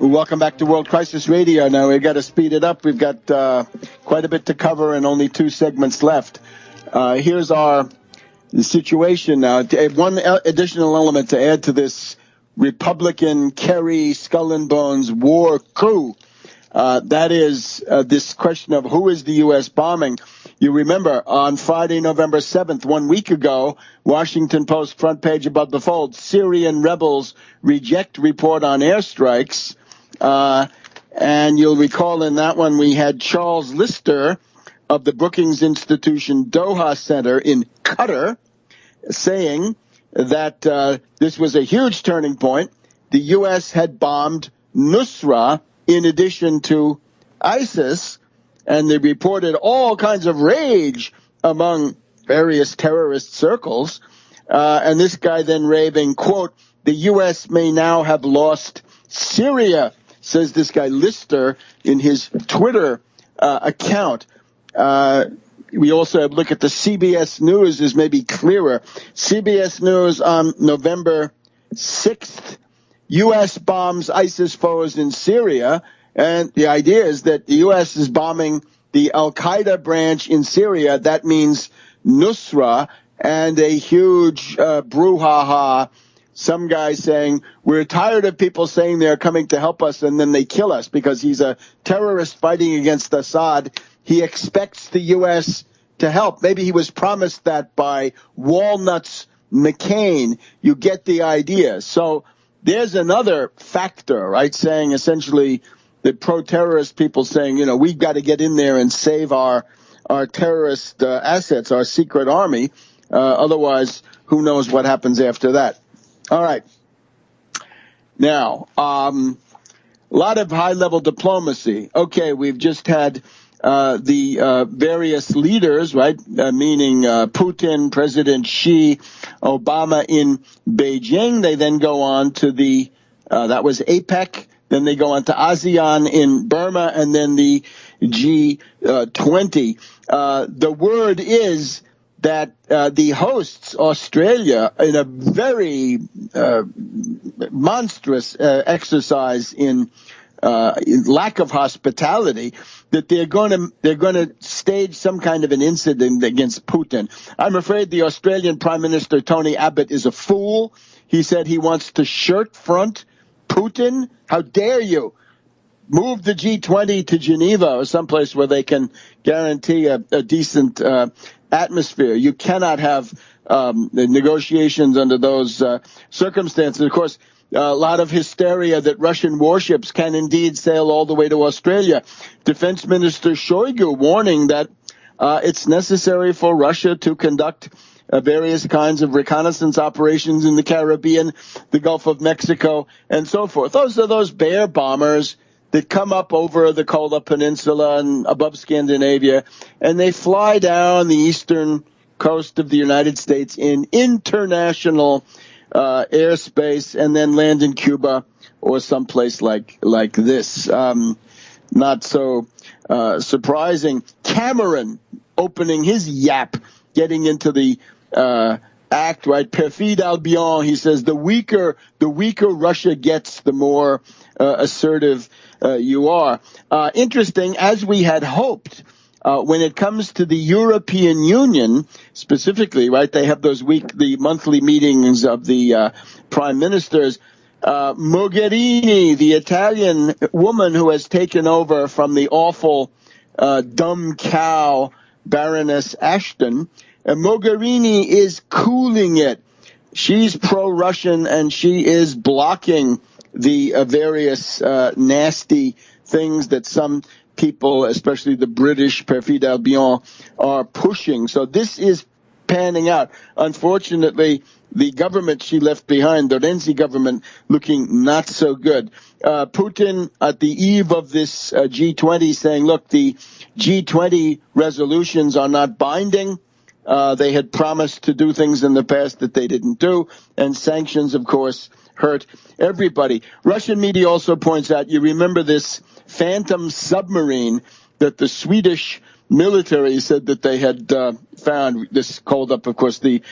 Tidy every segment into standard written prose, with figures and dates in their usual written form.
Welcome back to World Crisis Radio. Now, we've got to speed it up. We've got quite a bit to cover and only 2 segments left. Here's our situation now. One additional element to add to this Republican Kerry Skull and Bones war coup. That is this question of who is the U.S. bombing. You remember on Friday, November 7th, 1 week ago, Washington Post front page above the fold, Syrian rebels reject report on airstrikes. And you'll recall in that one we had Charles Lister of the Brookings Institution Doha Center in Qatar saying that this was a huge turning point. The U.S. had bombed Nusra in addition to ISIS, and they reported all kinds of rage among various terrorist circles. And this guy then raving, quote, the U.S. may now have lost Syria, says this guy Lister in his Twitter account. We also have a look at the CBS News is maybe clearer. CBS News on November 6th, U.S. bombs ISIS foes in Syria. And the idea is that the U.S. is bombing the al-Qaeda branch in Syria. That means Nusra, and a huge brouhaha. Some guy saying, we're tired of people saying they're coming to help us and then they kill us because he's a terrorist fighting against Assad. He expects the U.S. to help. Maybe he was promised that by Walnuts McCain. You get the idea. So there's another factor, right, saying essentially the pro-terrorist people saying, you know, we've got to get in there and save our terrorist assets, our secret army. Otherwise, who knows what happens after that. All right. Now, a lot of high-level diplomacy. Okay, we've just had the various leaders, right, meaning Putin, President Xi, Obama in Beijing. They then go on to the, that was APEC. Then they go on to ASEAN in Burma, and then the G20. The word is that the hosts, Australia, in a very monstrous exercise in lack of hospitality, that they're going to stage some kind of an incident against Putin. I'm afraid the Australian Prime Minister Tony Abbott is a fool. He said he wants to shirt front Putin. How dare you? Move the G20 to Geneva or someplace where they can guarantee a decent atmosphere. You cannot have the negotiations under those circumstances. Of course, a lot of hysteria that Russian warships can indeed sail all the way to Australia. Defense Minister Shoigu warning that it's necessary for Russia to conduct various kinds of reconnaissance operations in the Caribbean, the Gulf of Mexico, and so forth. Those are those bear bombers that come up over the Kola Peninsula and above Scandinavia, and they fly down the eastern coast of the United States in international airspace and then land in Cuba or someplace like this. Not so surprising. Cameron opening his yap, getting into the act, right? Perfide Albion, he says, the weaker Russia gets, the more assertive you are. Interesting, as we had hoped, when it comes to the European Union specifically, right? They have those the monthly meetings of the prime ministers. Mogherini, the Italian woman who has taken over from the awful dumb cow Baroness Ashton, Mogherini is cooling it. She's pro-Russian and she is blocking the various nasty things that some people, especially the British, Perfide Albion, are pushing. So this is panning out. Unfortunately, the government she left behind, the Renzi government, looking not so good. Putin at the eve of this G20 saying, look, the G20 resolutions are not binding. They had promised to do things in the past that they didn't do, and sanctions, of course, hurt everybody. Russian media also points out, you remember this phantom submarine that the Swedish military said that they had found. This called up, of course, the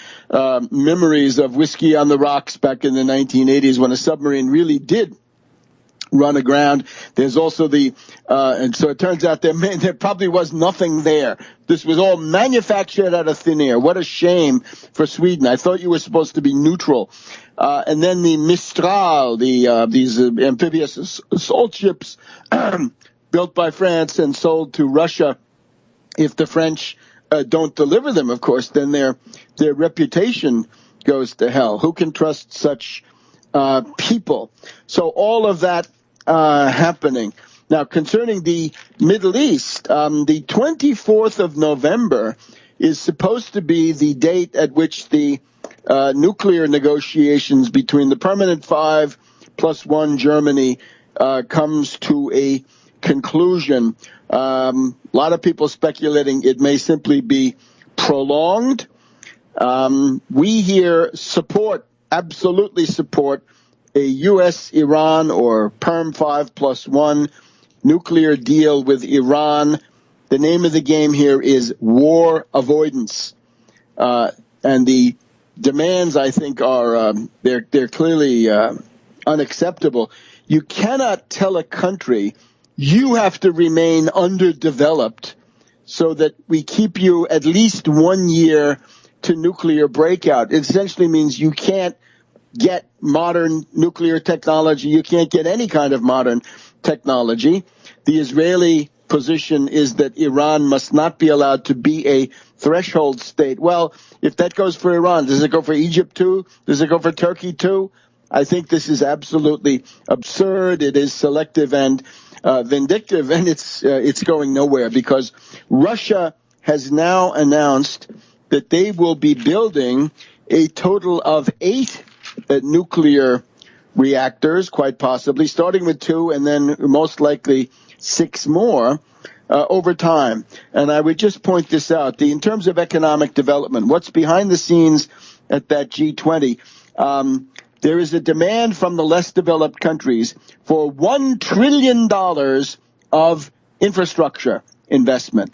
memories of Whiskey on the Rocks back in the 1980s when a submarine really did run aground. There's also and so it turns out there probably was nothing there. This was all manufactured out of thin air. What a shame for Sweden. I thought you were supposed to be neutral. And then the Mistral, these amphibious assault ships built by France and sold to Russia. If the French don't deliver them, of course, then their reputation goes to hell. Who can trust such people? So all of that happening. Now, concerning the Middle East, the 24th of November is supposed to be the date at which the nuclear negotiations between the Permanent Five plus one Germany comes to a conclusion. A lot of people speculating it may simply be prolonged. We here absolutely support a U.S., Iran, or Perm 5 plus 1 nuclear deal with Iran. The name of the game here is war avoidance. And the demands, I think, are they're clearly unacceptable. You cannot tell a country you have to remain underdeveloped so that we keep you at least 1 year to nuclear breakout. It essentially means you can't get modern nuclear technology. You can't get any kind of modern technology. The Israeli position is that Iran must not be allowed to be a threshold state. Well, if that goes for Iran, does it go for Egypt too? Does it go for Turkey too? I think this is absolutely absurd. It is selective and vindictive, and it's going nowhere because Russia has now announced that they will be building a total of 8 nuclear reactors, quite possibly, starting with 2 and then most likely 6 more over time. And I would just point this out. In terms of economic development, what's behind the scenes at that G20, there is a demand from the less developed countries for $1 trillion of infrastructure investment.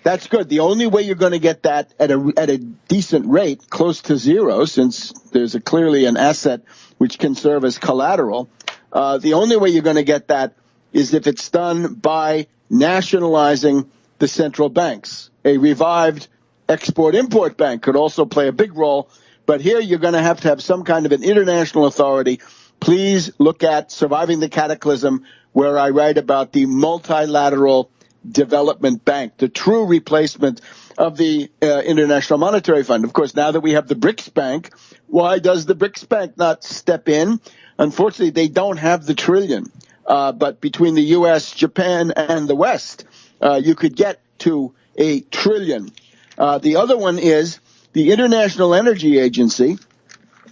That's good. The only way you're going to get that at a decent rate, close to zero, since there's clearly an asset which can serve as collateral, the only way you're going to get that is if it's done by nationalizing the central banks. A revived export-import bank could also play a big role. But here you're going to have some kind of an international authority. Please look at Surviving the Cataclysm, where I write about the multilateral development bank, the true replacement of the International Monetary Fund. Of course, now that we have the BRICS Bank, why does the BRICS Bank not step in? Unfortunately, they don't have the trillion. But between the U.S., Japan, and the West, you could get to a trillion. The other one is the International Energy Agency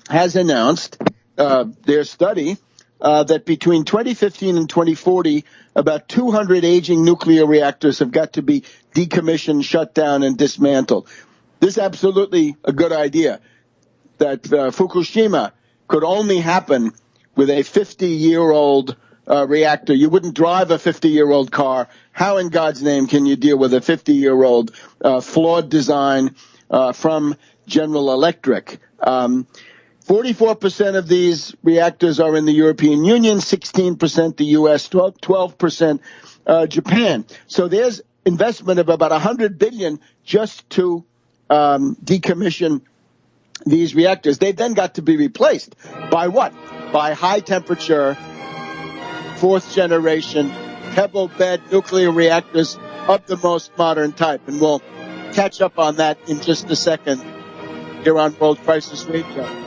has announced their study that between 2015 and 2040, about 200 aging nuclear reactors have got to be decommissioned, shut down, and dismantled. This is absolutely a good idea, that Fukushima could only happen with a 50-year-old reactor. You wouldn't drive a 50-year-old car. How in God's name can you deal with a 50-year-old flawed design from General Electric? 44% of these reactors are in the European Union, 16% the U.S., 12% Japan. So there's investment of about $100 billion just to decommission these reactors. They've then got to be replaced by what? By high-temperature, fourth-generation, pebble-bed nuclear reactors of the most modern type. And we'll catch up on that in just a second here on World Crisis Radio.